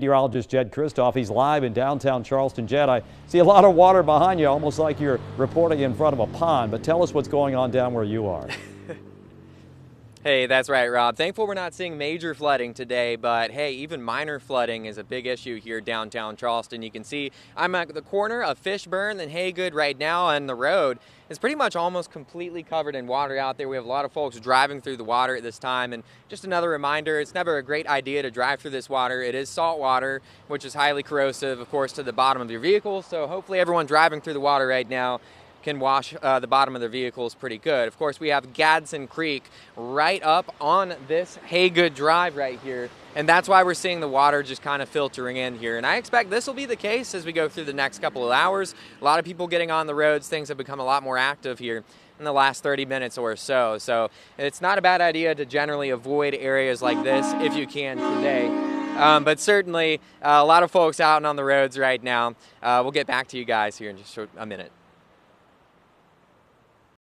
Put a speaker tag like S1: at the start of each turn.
S1: Meteorologist Jed Kristoff. He's live in downtown Charleston. Jed, I see a lot of water behind you, almost like you're reporting in front of a pond, but tell us what's going on down where you are.
S2: Hey, that's right, Rob. Thankful we're not seeing major flooding today, but hey, even minor flooding is a big issue here downtown Charleston. You can see I'm at the corner of Fishburne and Haygood right now, and the road is pretty much almost completely covered in water out there. We have a lot of folks driving through the water at this time, and just another reminder, it's never a great idea to drive through this water. It is salt water, which is highly corrosive, of course, to the bottom of your vehicle, so hopefully everyone driving through the water right now can wash the bottom of their vehicles pretty good. Of course, we have Gadsden Creek right up on this Haygood Drive right here, and that's why we're seeing the water just kind of filtering in here. And I expect this will be the case as we go through the next couple of hours. A lot of people getting on the roads. Things have become a lot more active here in the last 30 minutes or so. So it's not a bad idea to generally avoid areas like this if you can today. But certainly a lot of folks out and on the roads right now. We'll get back to you guys here in just a minute.